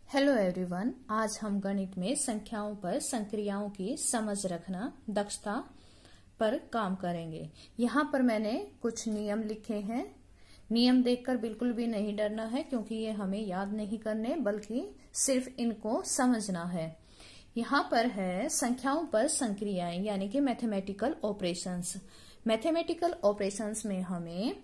Hello everyone, आज हम गणित में संख्याओं पर संक्रियाओं की समझ रखना दक्षता पर काम करेंगे। यहाँ पर मैंने कुछ नियम लिखे हैं। नियम देखकर बिल्कुल भी नहीं डरना है, क्योंकि ये हमें याद नहीं करने बल्कि सिर्फ इनको समझना है। यहाँ पर है संख्याओं पर संक्रियाएं यानी कि मैथमेटिकल ऑपरेशंस। मैथमेटिकल ऑपरेशंस में हमें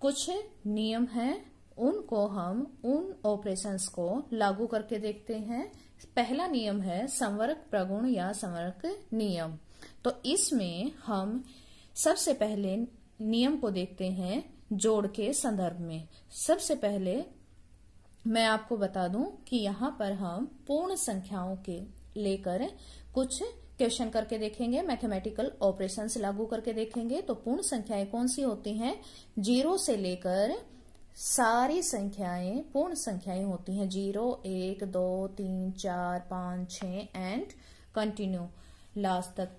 कुछ नियम हैं, उनको हम उन ऑपरेशंस को लागू करके देखते हैं। पहला नियम है संवर्ग प्रगुण या संवर्ग नियम। तो इसमें हम सबसे पहले नियम को देखते हैं जोड़ के संदर्भ में। सबसे पहले मैं आपको बता दूं कि यहाँ पर हम पूर्ण संख्याओं के लेकर कुछ क्वेश्चन करके देखेंगे, मैथमेटिकल ऑपरेशंस लागू करके देखेंगे। तो पूर्ण संख्याएं कौन सी होती हैं? 0 से लेकर सारी संख्याएं पूर्ण संख्याएं होती हैं। 0, 1, 2, 3, 4, 5, 6 एंड कंटिन्यू लास्ट तक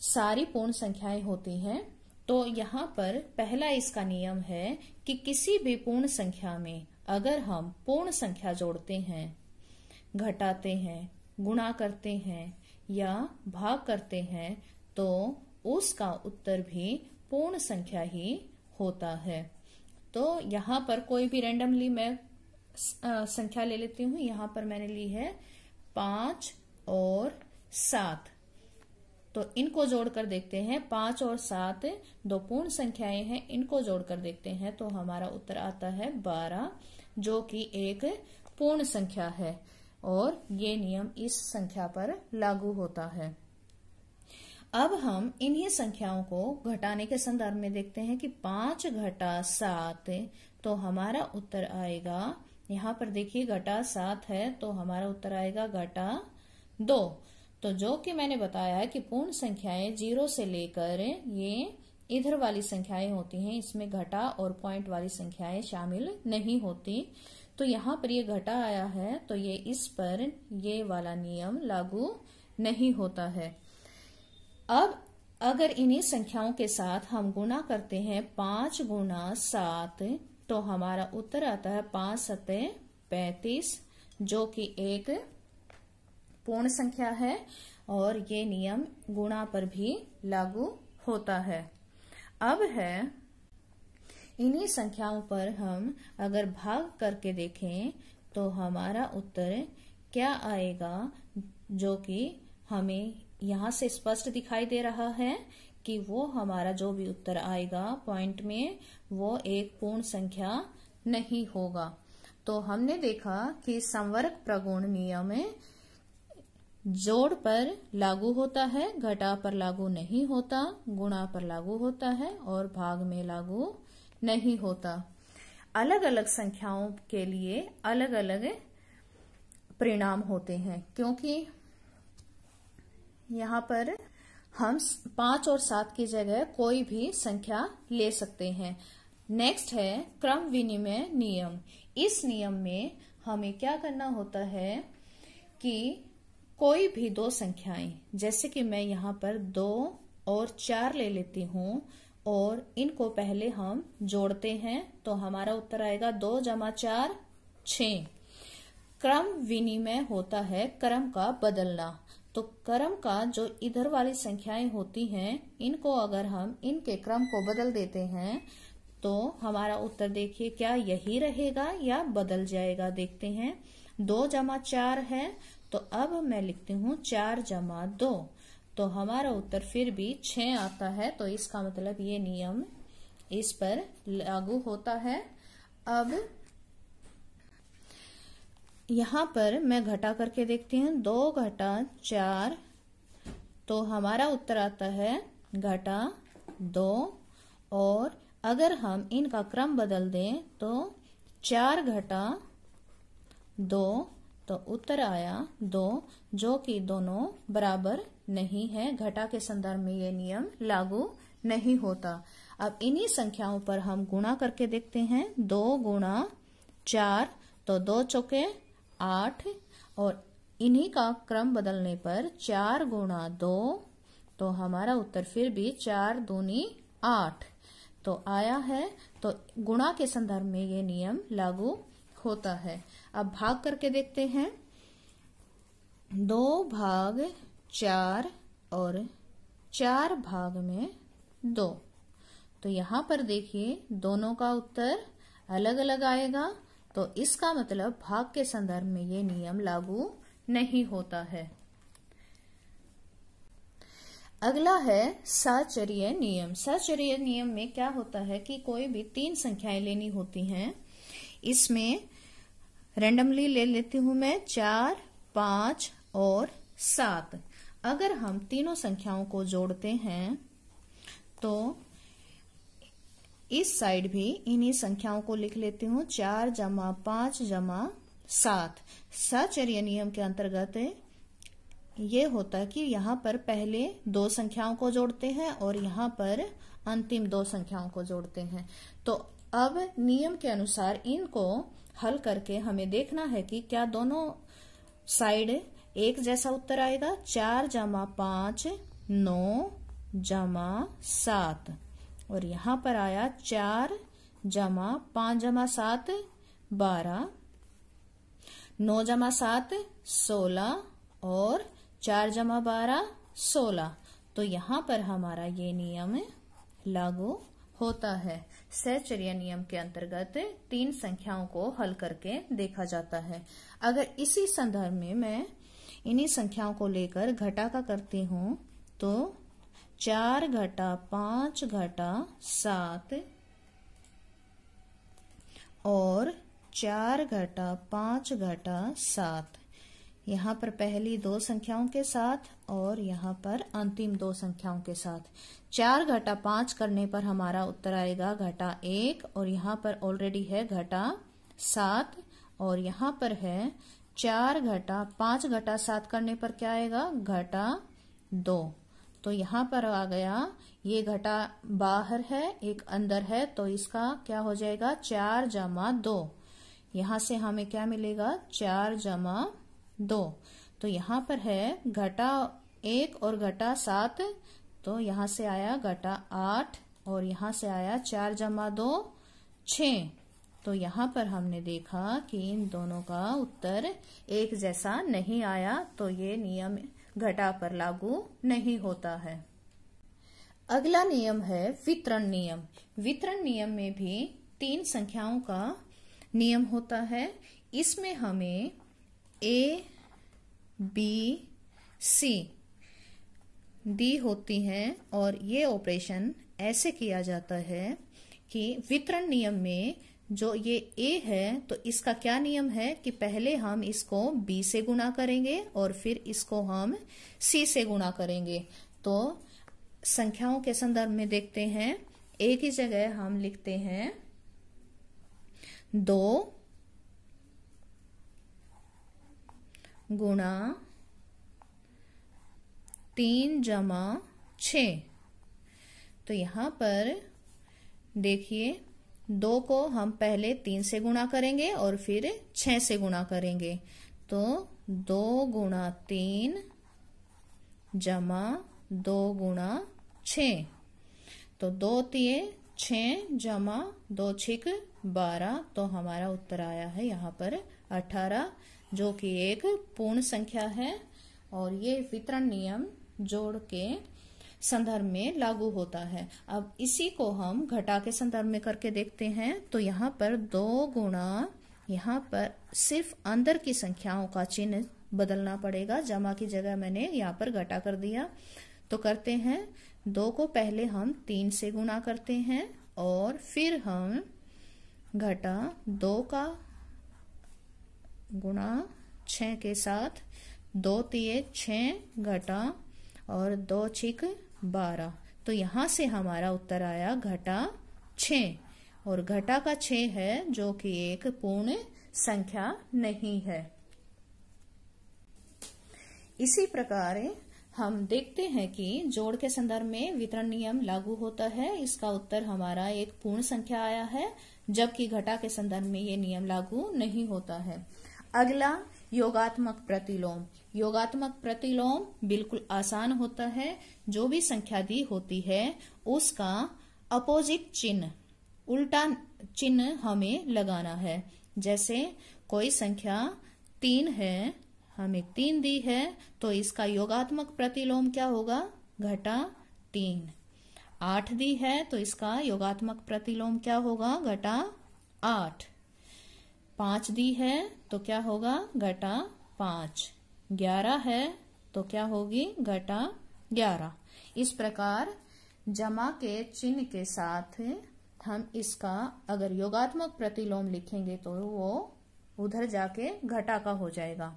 सारी पूर्ण संख्याएं होती हैं। तो यहाँ पर पहला इसका नियम है कि किसी भी पूर्ण संख्या में अगर हम पूर्ण संख्या जोड़ते हैं, घटाते हैं, गुणा करते हैं या भाग करते हैं तो उसका उत्तर भी पूर्ण संख्या ही होता है। तो यहाँ पर कोई भी रैंडमली मैं संख्या ले लेती हूँ। यहाँ पर मैंने ली है 5 और 7। तो इनको जोड़कर देखते हैं। 5 और 7 दो पूर्ण संख्याएं हैं, इनको जोड़कर देखते हैं तो हमारा उत्तर आता है 12, जो कि एक पूर्ण संख्या है और ये नियम इस संख्या पर लागू होता है। अब हम इन्हीं संख्याओं को घटाने के संदर्भ में देखते हैं कि 5 घटा 7 तो हमारा उत्तर आएगा, यहाँ पर देखिए घटा 7 है तो हमारा उत्तर आएगा घटा 2। तो जो कि मैंने बताया है कि पूर्ण संख्याएं 0 से लेकर ये इधर वाली संख्याएं होती हैं, इसमें घटा और पॉइंट वाली संख्याएं शामिल नहीं होती। तो यहाँ पर ये घटा आया है तो ये इस पर ये वाला नियम लागू नहीं होता है। अब अगर इन्हीं संख्याओं के साथ हम गुणा करते हैं 5 गुणा 7 तो हमारा उत्तर आता है 5 सते 35, जो कि एक पूर्ण संख्या है और ये नियम गुणा पर भी लागू होता है। अब है इन्हीं संख्याओं पर हम अगर भाग करके देखें तो हमारा उत्तर क्या आएगा, जो कि हमें यहाँ से स्पष्ट दिखाई दे रहा है कि वो हमारा जो भी उत्तर आएगा पॉइंट में वो एक पूर्ण संख्या नहीं होगा। तो हमने देखा कि संवर्ग प्रगुण नियम जोड़ पर लागू होता है, घटा पर लागू नहीं होता, गुणा पर लागू होता है और भाग में लागू नहीं होता। अलग अलग संख्याओं के लिए अलग अलग परिणाम होते हैं, क्योंकि यहाँ पर हम 5 और 7 की जगह कोई भी संख्या ले सकते हैं। नेक्स्ट है क्रम विनिमय नियम। इस नियम में हमें क्या करना होता है कि कोई भी दो संख्याएं, जैसे कि मैं यहाँ पर 2 और 4 ले लेती हूँ और इनको पहले हम जोड़ते हैं तो हमारा उत्तर आएगा 2 + 4 6। क्रम विनिमय होता है क्रम का बदलना। तो क्रम का जो इधर वाली संख्याएं होती हैं, इनको अगर हम इनके क्रम को बदल देते हैं तो हमारा उत्तर देखिए क्या यही रहेगा या बदल जाएगा। देखते हैं 2 + 4 है तो अब मैं लिखती हूँ 4 + 2 तो हमारा उत्तर फिर भी 6 आता है। तो इसका मतलब ये नियम इस पर लागू होता है। अब यहाँ पर मैं घटा करके देखती हूँ 2 घटा 4 तो हमारा उत्तर आता है घटा 2। और अगर हम इनका क्रम बदल दें तो 4 घटा 2 तो उत्तर आया 2, जो कि दोनों बराबर नहीं है। घटा के संदर्भ में ये नियम लागू नहीं होता। अब इन्हीं संख्याओं पर हम गुणा करके देखते हैं। 2 गुणा 4 तो 2 चौके 8 और इन्हीं का क्रम बदलने पर 4 गुणा 2 तो हमारा उत्तर फिर भी 4 दूनी 8 तो आया है। तो गुणा के संदर्भ में ये नियम लागू होता है। अब भाग करके देखते हैं। 2 भाग 4 और 4 भाग में 2। तो यहाँ पर देखिए दोनों का उत्तर अलग अलग आएगा, तो इसका मतलब भाग के संदर्भ में ये नियम लागू नहीं होता है। अगला है साचर्य नियम। साचर्य नियम में क्या होता है कि कोई भी 3 संख्याएं लेनी होती हैं। इसमें रैंडमली ले लेती हूं मैं 4, 5 और 7। अगर हम तीनों संख्याओं को जोड़ते हैं तो इस साइड भी इन्हीं संख्याओं को लिख लेती हूँ, 4 जमा 5 जमा 7। साचर्य नियम के अंतर्गत ये होता है कि यहाँ पर पहले 2 संख्याओं को जोड़ते हैं और यहाँ पर अंतिम 2 संख्याओं को जोड़ते हैं। तो अब नियम के अनुसार इनको हल करके हमें देखना है कि क्या दोनों साइड एक जैसा उत्तर आएगा। 4 जमा 5 9 जमा 7 और यहाँ पर आया 4 जमा 5 जमा 7 12, 9 जमा 7 16 और 4 जमा 12 16। तो यहाँ पर हमारा ये नियम लागू होता है। साचर्य नियम के अंतर्गत 3 संख्याओं को हल करके देखा जाता है। अगर इसी संदर्भ में मैं इन्हीं संख्याओं को लेकर घटा का करती हूँ तो 4 घटा 5 घटा 7 और 4 घटा 5 घटा 7, यहाँ पर पहली 2 संख्याओं के साथ और यहाँ पर अंतिम 2 संख्याओं के साथ। 4 घटा 5 करने पर हमारा उत्तर आएगा घटा 1 और यहाँ पर ऑलरेडी है घटा 7 और यहाँ पर है 4 घटा 5 घटा 7 करने पर क्या आएगा घटा 2। तो यहाँ पर आ गया, ये घटा बाहर है एक अंदर है, तो इसका क्या हो जाएगा 4 जमा 2। यहाँ से हमें क्या मिलेगा 4 जमा 2। तो यहाँ पर है घटा 1 और घटा 7, तो यहाँ से आया घटा 8 और यहाँ से आया 4 जमा 2 6। तो यहाँ पर हमने देखा कि इन दोनों का उत्तर एक जैसा नहीं आया, तो ये नियम घटा पर लागू नहीं होता है। अगला नियम है वितरण नियम। वितरण नियम में भी 3 संख्याओं का नियम होता है। इसमें हमें A, B, C दी होती हैं और ये ऑपरेशन ऐसे किया जाता है कि वितरण नियम में जो ये A है तो इसका क्या नियम है कि पहले हम इसको B से गुणा करेंगे और फिर इसको हम C से गुणा करेंगे। तो संख्याओं के संदर्भ में देखते हैं, A की जगह हम लिखते हैं 2 गुणा 3 जमा 6। तो यहाँ पर देखिए 2 को हम पहले 3 से गुणा करेंगे और फिर 6 से गुणा करेंगे। तो 2 गुणा 3 जमा 2 गुणा 6। तो 2 तिये 6 जमा 2 छिक 12। तो हमारा उत्तर आया है यहाँ पर 18, जो कि एक पूर्ण संख्या है और ये वितरण नियम जोड़ के संदर्भ में लागू होता है। अब इसी को हम घटा के संदर्भ में करके देखते हैं। तो यहाँ पर 2 गुणा, यहाँ पर सिर्फ अंदर की संख्याओं का चिन्ह बदलना पड़ेगा, जमा की जगह मैंने यहाँ पर घटा कर दिया। तो करते हैं, 2 को पहले हम 3 से गुणा करते हैं और फिर हम घटा 2 का गुणा 6 के साथ, 2 तिये 6 घटा और 2 छिक 12। तो यहाँ से हमारा उत्तर आया घटा 6 और घटा का 6 है, जो कि एक पूर्ण संख्या नहीं है। इसी प्रकार हम देखते हैं कि जोड़ के संदर्भ में वितरण नियम लागू होता है। इसका उत्तर हमारा एक पूर्ण संख्या आया है, जबकि घटा के संदर्भ में ये नियम लागू नहीं होता है। अगला योगात्मक प्रतिलोम। योगात्मक प्रतिलोम बिल्कुल आसान होता है। जो भी संख्या दी होती है उसका अपोजिट चिन्ह, उल्टा चिन्ह हमें लगाना है। जैसे कोई संख्या 3 है, हमें 3 दी है, तो इसका योगात्मक प्रतिलोम क्या होगा? घटा 3। 8 दी है तो इसका योगात्मक प्रतिलोम क्या होगा? घटा 8। 5 दी है तो क्या होगा? घटा 5। 11 है तो क्या होगी? घटा 11। इस प्रकार जमा के चिन्ह के साथ हम इसका अगर योगात्मक प्रतिलोम लिखेंगे तो वो उधर जाके घटा का हो जाएगा।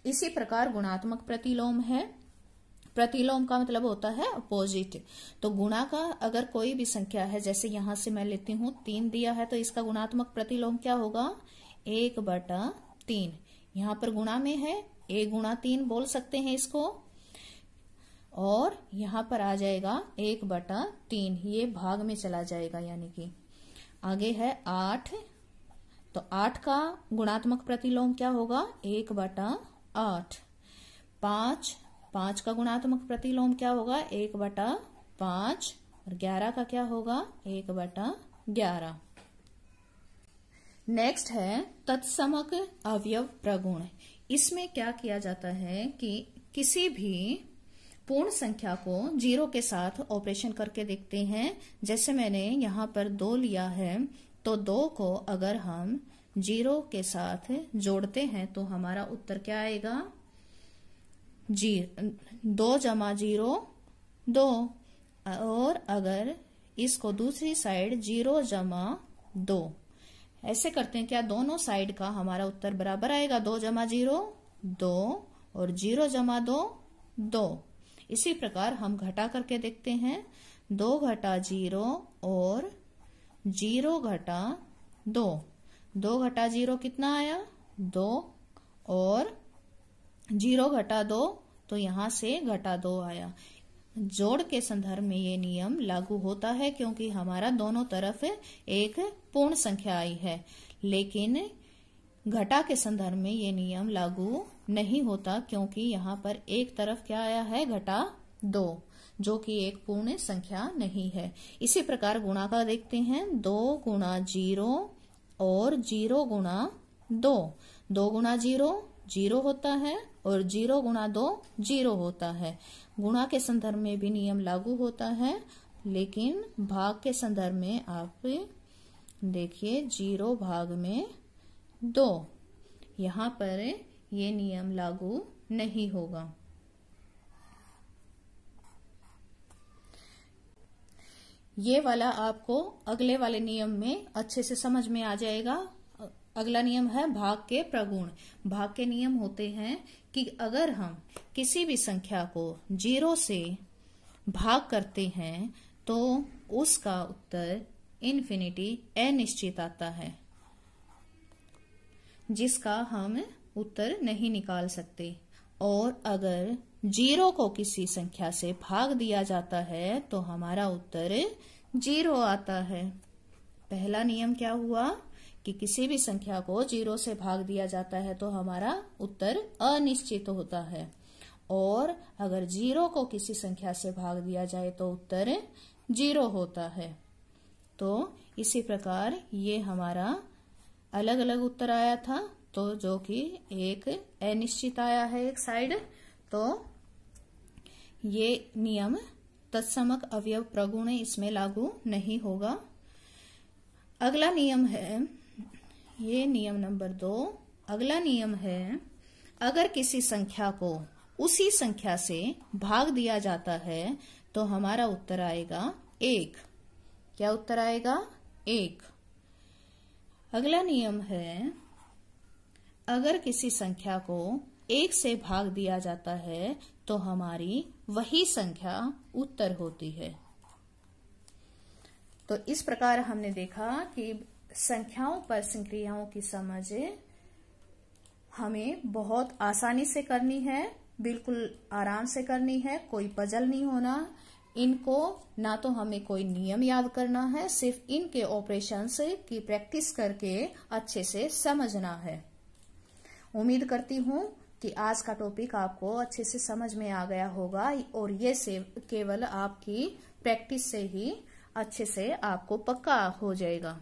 इसी प्रकार गुणात्मक प्रतिलोम है। प्रतिलोम का मतलब होता है अपोजिट। तो गुणा का अगर कोई भी संख्या है, जैसे यहां से मैं लेती हूं 3 दिया है तो इसका गुणात्मक प्रतिलोम क्या होगा? 1/3। यहाँ पर गुणा में है, 1 गुणा 3 बोल सकते हैं इसको, और यहाँ पर आ जाएगा 1/3, ये भाग में चला जाएगा। यानी कि आगे है 8, तो 8 का गुणात्मक प्रतिलोम क्या होगा? 1/8। 5 का गुणात्मक प्रतिलोम क्या होगा? 1/5। और 11 का क्या होगा? 1/11। नेक्स्ट है तत्समक अवयव प्रगुण। इसमें क्या किया जाता है कि किसी भी पूर्ण संख्या को 0 के साथ ऑपरेशन करके देखते हैं। जैसे मैंने यहाँ पर 2 लिया है, तो 2 को अगर हम 0 के साथ जोड़ते हैं तो हमारा उत्तर क्या आएगा? 2 × 0 2। और अगर इसको दूसरी साइड 0 × 2 ऐसे करते हैं, क्या दोनों साइड का हमारा उत्तर बराबर आएगा? 2 × 0 2 और 0 × 2 2। इसी प्रकार हम घटा करके देखते हैं। 2 घटा 0 और 0 घटा 2। 2 घटा 0 कितना आया? 2 और 0 घटा 2, तो यहां से घटा 2 आया। जोड़ के संदर्भ में ये नियम लागू होता है क्योंकि हमारा दोनों तरफ एक पूर्ण संख्या आई है, लेकिन घटा के संदर्भ में ये नियम लागू नहीं होता क्योंकि यहाँ पर एक तरफ क्या आया है? घटा 2, जो कि एक पूर्ण संख्या नहीं है। इसी प्रकार गुणा का देखते हैं। 2 × 0 और 0 × 2। 2 × 0 0 होता है और 0 × 2 0 होता है। गुणा के संदर्भ में भी नियम लागू होता है, लेकिन भाग के संदर्भ में आप देखिए 0 भाग में 2, यहाँ पर ये नियम लागू नहीं होगा। ये वाला आपको अगले वाले नियम में अच्छे से समझ में आ जाएगा। अगला नियम है भाग के प्रगुण। भाग के नियम होते हैं कि अगर हम किसी भी संख्या को 0 से भाग करते हैं तो उसका उत्तर इन्फिनिटी अनिश्चित आता है, जिसका हम उत्तर नहीं निकाल सकते। और अगर 0 को किसी संख्या से भाग दिया जाता है तो हमारा उत्तर 0 आता है। पहला नियम क्या हुआ कि किसी भी संख्या को 0 से भाग दिया जाता है तो हमारा उत्तर अनिश्चित होता है, और अगर 0 को किसी संख्या से भाग दिया जाए तो उत्तर 0 होता है। तो इसी प्रकार ये हमारा अलग अलग उत्तर आया था, तो जो कि एक अनिश्चित आया है एक साइड, तो ये नियम तत्समक अवयव प्रगुण इसमें लागू नहीं होगा। अगला नियम है, ये नियम नंबर 2। अगला नियम है, अगर किसी संख्या को उसी संख्या से भाग दिया जाता है तो हमारा उत्तर आएगा 1। क्या उत्तर आएगा? 1। अगला नियम है, अगर किसी संख्या को 1 से भाग दिया जाता है तो हमारी वही संख्या उत्तर होती है। तो इस प्रकार हमने देखा कि संख्याओं पर संक्रियाओं की समझ हमें बहुत आसानी से करनी है, बिल्कुल आराम से करनी है, कोई पजल नहीं होना। इनको ना तो हमें कोई नियम याद करना है, सिर्फ इनके ऑपरेशंस की प्रैक्टिस करके अच्छे से समझना है। उम्मीद करती हूँ कि आज का टॉपिक आपको अच्छे से समझ में आ गया होगा, और ये से केवल आपकी प्रैक्टिस से ही अच्छे से आपको पक्का हो जाएगा।